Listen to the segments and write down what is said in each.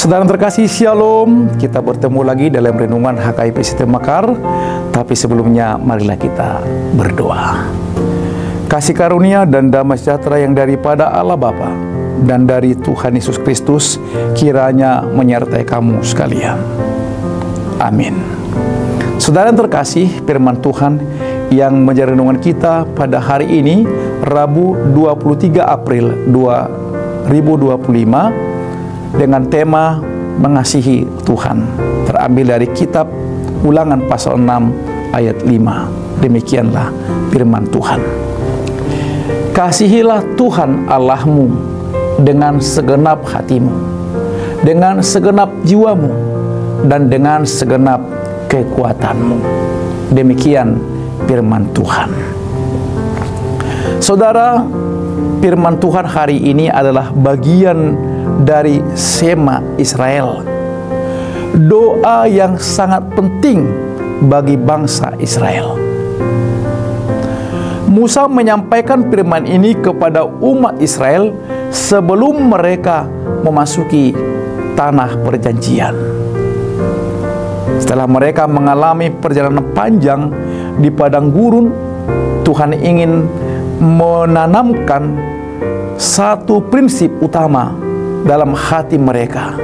Saudara terkasih, Shalom. Kita bertemu lagi dalam renungan HKIP Sistem Mekar. Tapi sebelumnya marilah kita berdoa. Kasih karunia dan damai sejahtera yang daripada Allah Bapa dan dari Tuhan Yesus Kristus kiranya menyertai kamu sekalian. Amin. Saudara terkasih, firman Tuhan yang menjadi renungan kita pada hari ini, Rabu 23 April 2025, dengan tema mengasihi Tuhan, terambil dari kitab Ulangan pasal 6 ayat 5. Demikianlah firman Tuhan. Kasihilah Tuhan Allahmu dengan segenap hatimu, dengan segenap jiwamu, dan dengan segenap kekuatanmu. Demikian firman Tuhan. Saudara, firman Tuhan hari ini adalah bagian dari Shema Israel, doa yang sangat penting bagi bangsa Israel. Musa menyampaikan firman ini kepada umat Israel sebelum mereka memasuki tanah perjanjian. Setelah mereka mengalami perjalanan panjang di padang gurun, Tuhan ingin menanamkan satu prinsip utama dalam hati mereka.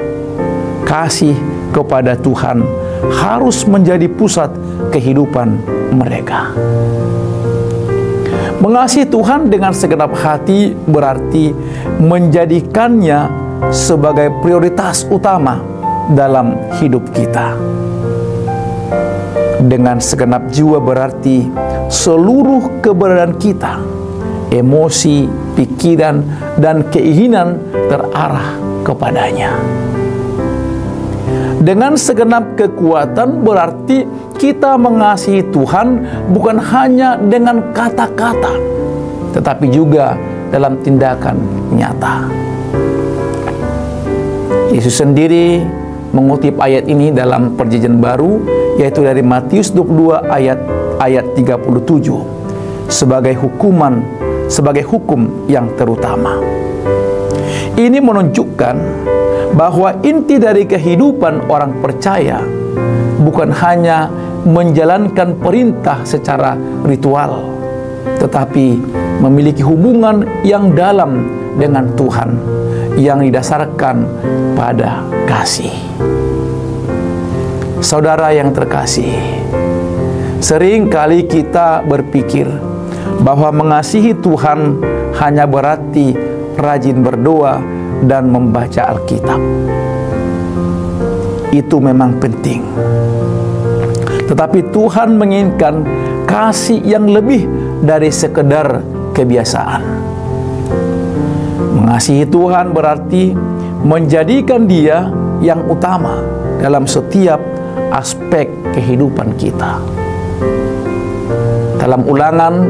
Kasih kepada Tuhan harus menjadi pusat kehidupan mereka. Mengasihi Tuhan dengan segenap hati berarti menjadikannya sebagai prioritas utama dalam hidup kita. Dengan segenap jiwa berarti seluruh keberadaan kita, emosi, pikiran, dan keinginan terarah kepadanya. Dengan segenap kekuatan berarti kita mengasihi Tuhan bukan hanya dengan kata-kata, tetapi juga dalam tindakan nyata. Yesus sendiri mengutip ayat ini dalam Perjanjian Baru, yaitu dari Matius 22 ayat 37 sebagai hukum yang terutama. Ini menunjukkan bahwa inti dari kehidupan orang percaya bukan hanya menjalankan perintah secara ritual, tetapi memiliki hubungan yang dalam dengan Tuhan yang didasarkan pada kasih. Saudara yang terkasih, seringkali kita berpikir bahwa mengasihi Tuhan hanya berarti rajin berdoa dan membaca Alkitab. Itu memang penting, tetapi Tuhan menginginkan kasih yang lebih dari sekedar kebiasaan. Mengasihi Tuhan berarti menjadikan Dia yang utama dalam setiap aspek kehidupan kita. Dalam Ulangan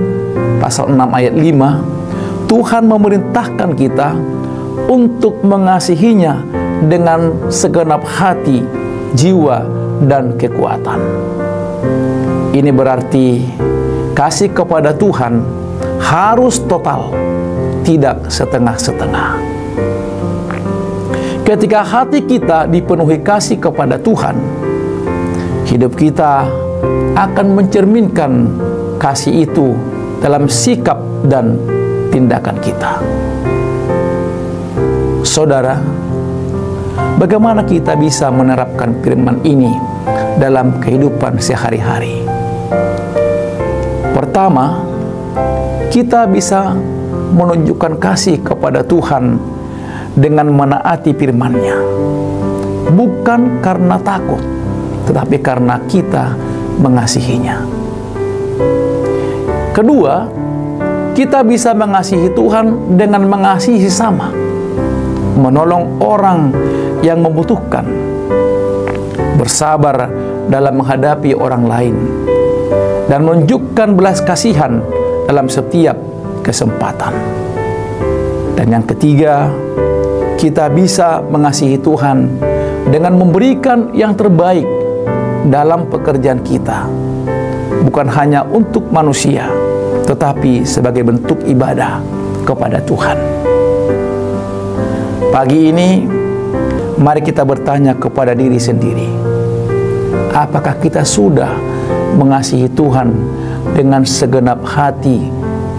pasal 6 ayat 5, Tuhan memerintahkan kita untuk mengasihinya dengan segenap hati, jiwa, dan kekuatan. Ini berarti kasih kepada Tuhan harus total, tidak setengah-setengah. Ketika hati kita dipenuhi kasih kepada Tuhan, hidup kita akan mencerminkan kasih itu dalam sikap dan tindakan kita. Saudara, bagaimana kita bisa menerapkan firman ini dalam kehidupan sehari-hari? Pertama, kita bisa menunjukkan kasih kepada Tuhan dengan menaati firman-Nya, bukan karena takut, tetapi karena kita mengasihinya. Kedua, kita bisa mengasihi Tuhan dengan mengasihi sesama, menolong orang yang membutuhkan, bersabar dalam menghadapi orang lain, dan menunjukkan belas kasihan dalam setiap kesempatan. Dan yang ketiga, kita bisa mengasihi Tuhan dengan memberikan yang terbaik dalam pekerjaan kita, bukan hanya untuk manusia, tetapi sebagai bentuk ibadah kepada Tuhan. Pagi ini, Mari kita bertanya kepada diri sendiri, apakah kita sudah mengasihi Tuhan dengan segenap hati,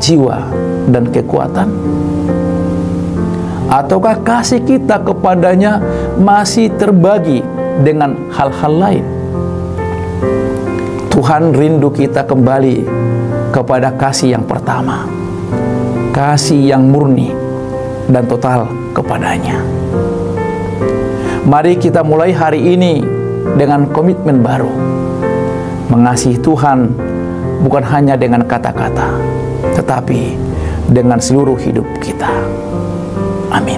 jiwa, dan kekuatan? Ataukah kasih kita kepadanya masih terbagi dengan hal-hal lain? Tuhan rindu kita kembali kepada kasih yang pertama, kasih yang murni dan total kepadanya. Mari kita mulai hari ini dengan komitmen baru, mengasihi Tuhan bukan hanya dengan kata-kata, tetapi dengan seluruh hidup kita. Amin.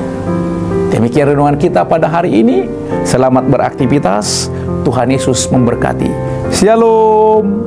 Demikian renungan kita pada hari ini. Selamat beraktivitas. Tuhan Yesus memberkati. Shalom.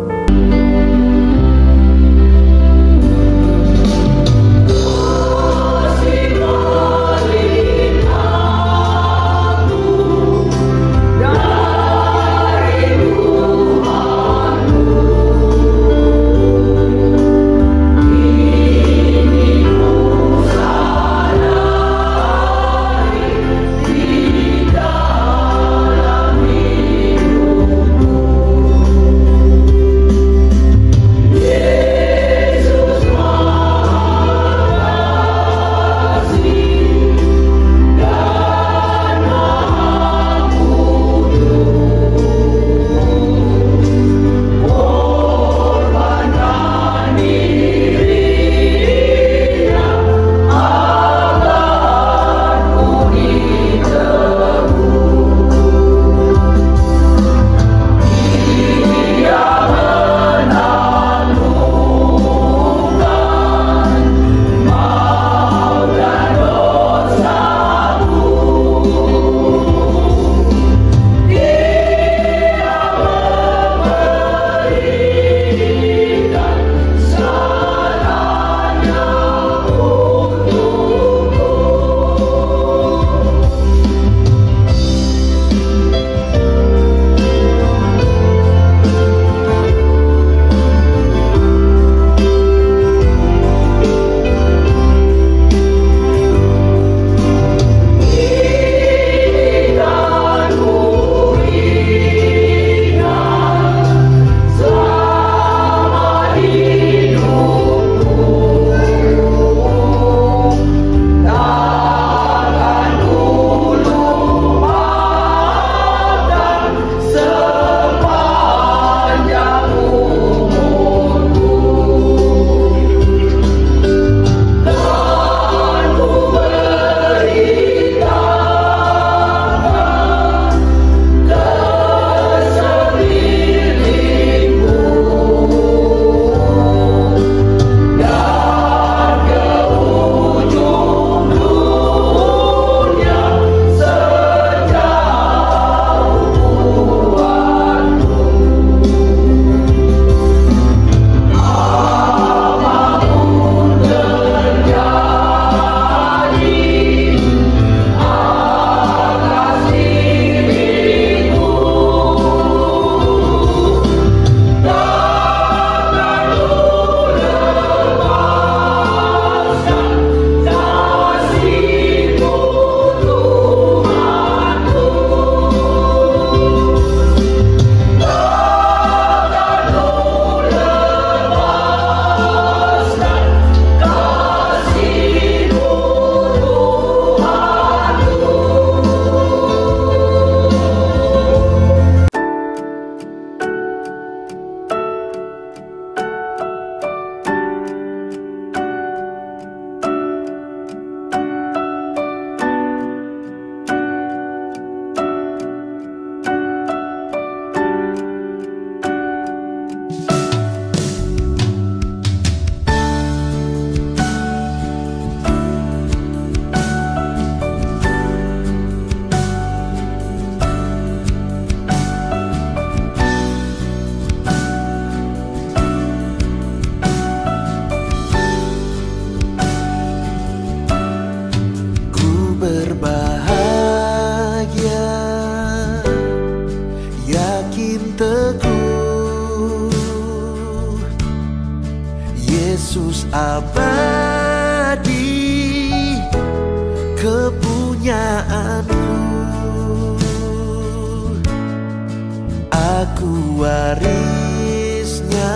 Yesus abadi kepunyaanku. aku warisnya.